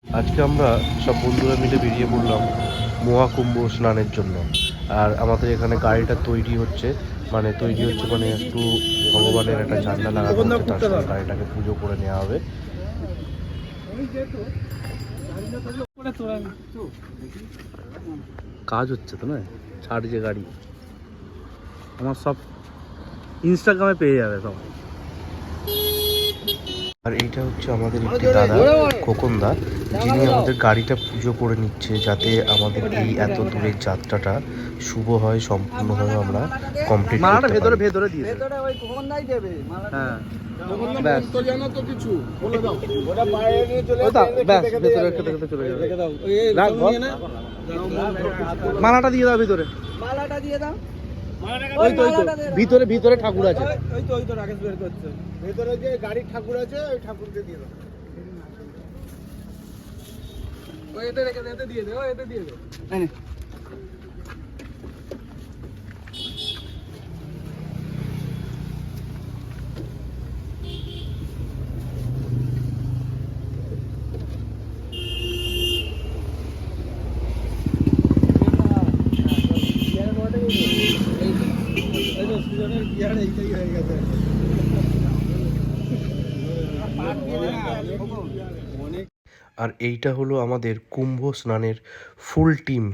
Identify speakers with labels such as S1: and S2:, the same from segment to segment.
S1: আজকে আমরা সব বন্ধুরা মিলে বেরিয়ে পড়লাম মহাকুম্ভ স্নানের জন্য। আর আমাদের এখানে গাড়িটা তৈরি হচ্ছে, মানে একটু ভগবানের একটা ঝান্ডা লাগানো হচ্ছে, তার সঙ্গে গাড়িটাকে পুজো করে নেওয়া হবে।
S2: কাজ হচ্ছে তো নয়, ছাড় যে গাড়ি আমার সব ইনস্টাগ্রামে পেয়ে যাবে সব।
S1: আর এইটা হচ্ছে আমাদের একটি দাদা, খোকনদা, যিনি আমাদের গাড়িটা পুজো করে নিচ্ছে, যাতে আমাদের এই এত দূরের যাত্রাটা শুভ হয়, সম্পূর্ণভাবে আমরা কমপ্লিট করতে পারি।
S2: ভেতরে ভেতরে দিয়ে
S3: ভেতরে ওই খোকনদাই দেবে মালাটা।
S2: হ্যাঁ
S3: ব্যাস
S2: ব্যাস
S3: জানো তো কিছু বলে দাও, ওটা বাইরে নিয়ে চলে
S2: ব্যাস ভেতরে খেতে চলে যাবে।
S3: রেখে দাও।
S2: রাখ বল। মালাটা দিয়ে দাও ভিতরে।
S3: মালাটা দিয়ে দাও।
S2: ওই তো ভিতরে ভিতরে ঠাকুর আছে।
S3: ওই তো রাকেশ বের করছে। ভেতরে যে গাড়ির ঠাকুর আছে ওই ঠাকুরকে দিয়ে দাও। ওই এতে রেখে দে, এতে দিয়ে দে, এতে দিয়ে দে।
S1: আর এইটা হলো আমাদের কুম্ভ স্নানের ফুল টিম।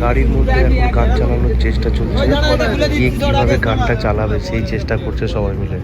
S1: গাড়ির মধ্যে এখন গান চালানোর চেষ্টা চলছে, কে কিভাবে গানটা চালাবে সেই চেষ্টা করছে সবাই মিলে।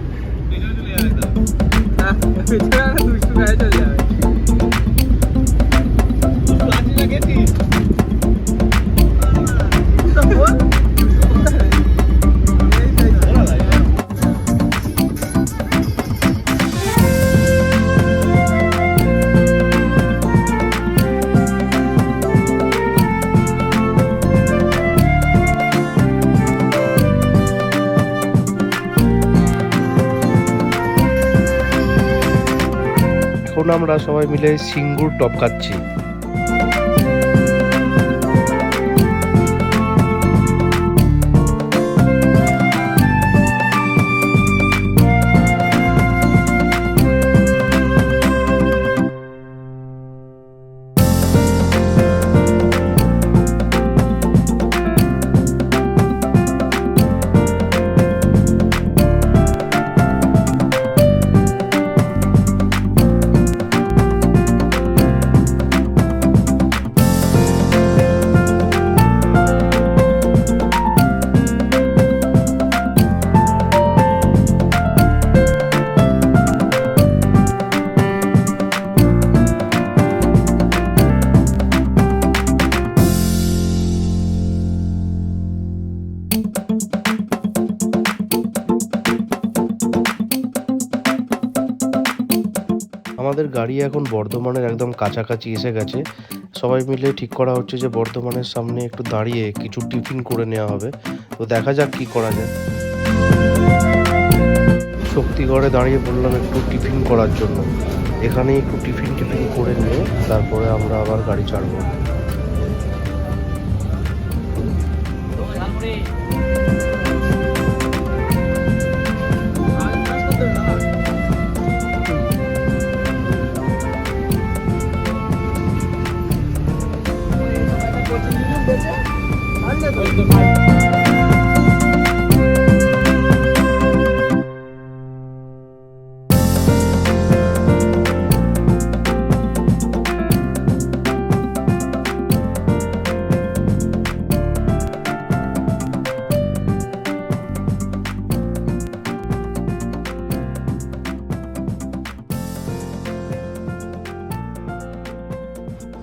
S1: এখন আমরা সবাই মিলে সিঙ্গুর টপকাচ্ছি। আমাদের গাড়ি এখন বর্ধমানের একদম কাছাকাছি এসে গেছে। সবাই মিলে ঠিক করা হচ্ছে যে বর্ধমানের সামনে একটু দাঁড়িয়ে কিছু টিফিন করে নেওয়া হবে। তো দেখা যাক কি করা যায়। শক্তিগড়ে দাঁড়িয়ে বললাম একটু টিফিন করার জন্য। এখানে একটু টিফিন করে নিয়ে তারপরে আমরা আবার গাড়ি ছাড়বো।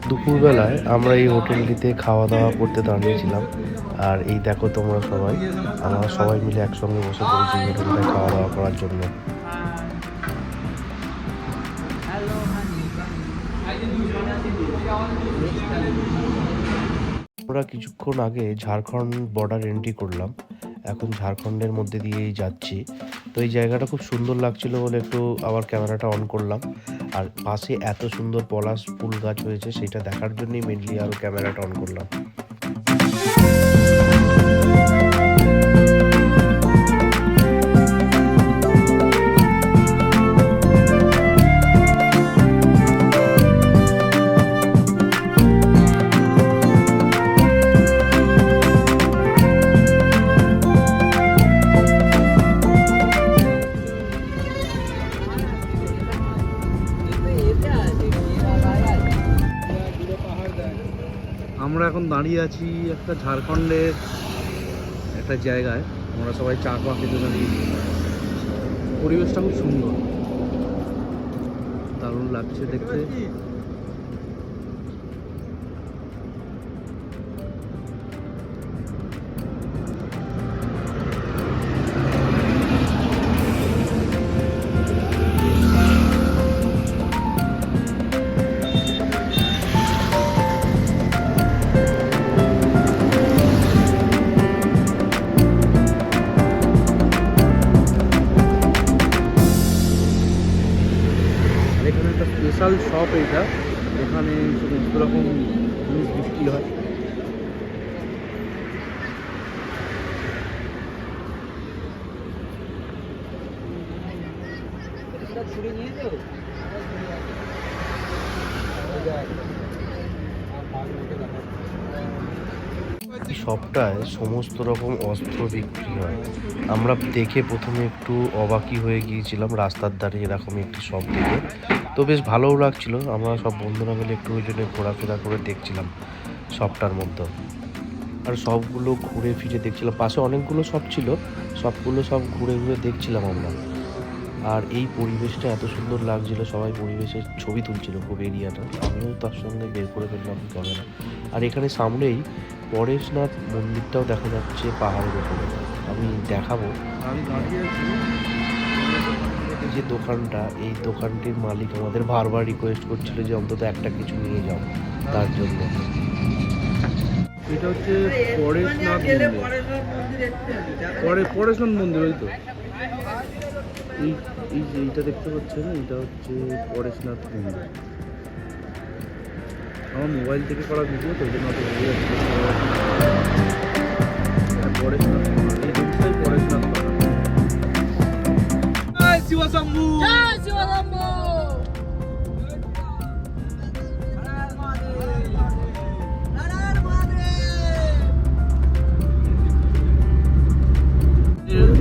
S1: দুপুরবেলায় আমরা এই হোটেলটিতে খাওয়া দাওয়া করতে দাঁড়িয়েছিলাম। আর এই দেখো তোমরা সবাই, আমরা সবাই মিলে একসঙ্গে বসে পড়েছি এই হোটেলটায় খাওয়া দাওয়া করার জন্য। আমরা কিছুক্ষণ আগে ঝাড়খণ্ড বর্ডার এন্ট্রি করলাম, এখন ঝাড়খণ্ডের মধ্যে দিয়েই যাচ্ছি। তো এই জায়গাটা খুব সুন্দর লাগছিল বলে একটু আবার ক্যামেরাটা অন করলাম। আর পাশে এত সুন্দর পলাশ ফুল গাছ হয়েছে, সেটা দেখার জন্যই মেনলি আরও ক্যামেরাটা অন করলাম।
S2: আমরা এখন দাঁড়িয়ে আছি একটা ঝাড়খণ্ডের একটা জায়গায়, আমরা সবাই চা খাওয়া খেতে দাঁড়িয়েছি। পরিবেশটা খুব সুন্দর, দারুণ লাগছে দেখতে। আর এখানে একটা স্পেশাল শপ এইটা, এখানে সমস্ত রকম জিনিস বিক্রি হয়।
S1: এই শপটায় সমস্ত রকম অস্ত্র বিক্রি হয়। আমরা দেখে প্রথমে একটু অবাকই হয়ে গিয়েছিলাম রাস্তার ধারে এরকম একটি শপ দেখে। তো বেশ ভালোও লাগছিল। আমরা সব বন্ধুরা মিলে একটু ওই জন্য ঘোরাফেরা করে দেখছিলাম শপটার মধ্যে। আর সবগুলো ঘুরে ফিরে দেখছিলাম, পাশে অনেকগুলো শপ ছিল, সবগুলো সব ঘুরে ঘুরে দেখছিলাম আমরা। আর এই পরিবেশটা এত সুন্দর লাগছিল, সবাই পরিবেশের ছবি তুলছিল খুব এরিয়াটা, আমিও তার সঙ্গে বের করে ফেললাম ক্যামেরা। আর এখানে সামনেই পরেশনাথ মন্দিরটাও দেখা যাচ্ছে পাহাড়ের উপরে, আমি দেখাবো।
S2: আমি দাঁড়িয়ে আছি,
S1: এই যে দোকানটা, এই দোকানটির মালিক আমাদের বারবার রিকোয়েস্ট করছিল যে অন্তত একটা কিছু নিয়ে যাও, তার জন্য।
S2: এটা হচ্ছে পরেশনাথ মন্দির, পরেশনাথ মন্দির, ওই তো এই এই যে এইটা দেখতে পাচ্ছেন, এটা হচ্ছে পরেশনাথ মন্দির। আমার মোবাইল থেকে করা ভিডিও তো, ওই জন্য অত বোঝা যাচ্ছে না। পরেশনাথ, এই জিনিসটাই পরেশনাথ পাহাড়। শিবশম্ভু,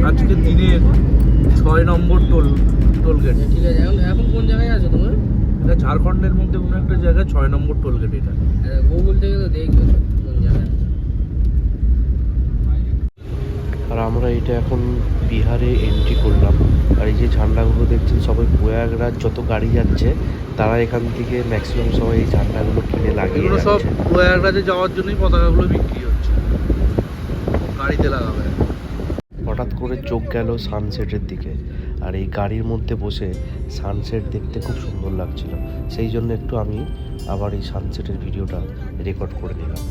S2: আজকের দিনে 6 নম্বর টোলগেট।
S4: ঠিক আছে, এখন কোন জায়গায় আছো তুমি?
S2: এটা ঝাড়খণ্ডের মধ্যে কোনো একটা জায়গায় 6 নম্বর টোলগেট এটা।
S4: গুগল থেকে তো দেখবে তো কোন জায়গায় আছো।
S1: আর আমরা এটা এখন বিহারে এন্ট্রি করলাম। আর এই যে ঝান্ডাগুলো দেখছেন, সবাই প্রয়াগরাজ যত গাড়ি যাচ্ছে তারা এখান থেকে ম্যাক্সিমাম সবাই এই ঝান্ডাগুলো কিনে লাগিয়ে
S2: এগুলো সব
S1: যাচ্ছে।
S2: প্রয়াগরাজে যাওয়ার জন্যই পতাকাগুলো বিক্রি হচ্ছে, গাড়িতে লাগাবে।
S1: হঠাৎ করে চোখ গেল সানসেটের দিকে, আর এই গাড়ির মধ্যে বসে সানসেট দেখতে খুব সুন্দর লাগছিল, সেই জন্য একটু আমি আবার এই সানসেটের ভিডিওটা রেকর্ড করে নিলাম।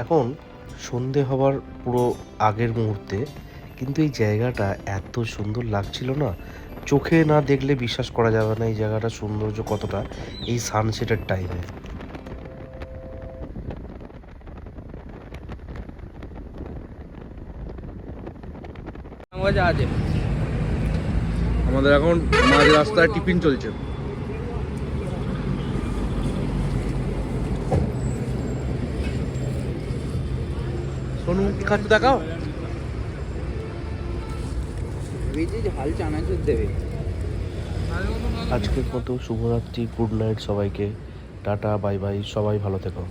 S1: এখন সন্ধে হওয়ার পুরো আগের মুহূর্তে, কিন্তু এই জায়গাটা এত সুন্দর লাগছিল না, চোখে না দেখলে বিশ্বাস করা যাবে না এই জায়গাটার সৌন্দর্য কতটা এই সানসেটের টাইমে।
S2: আমাদের এখন মাঝ রাস্তায় টিফিন চলছে। সোনু কি খাচ্ছ দেখাও।
S4: হাল চানাচুর দেবে।
S1: আজকের মতো শুভরাত্রি, গুড নাইট সবাইকে, টাটা বাই বাই, সবাই ভালো থেকো।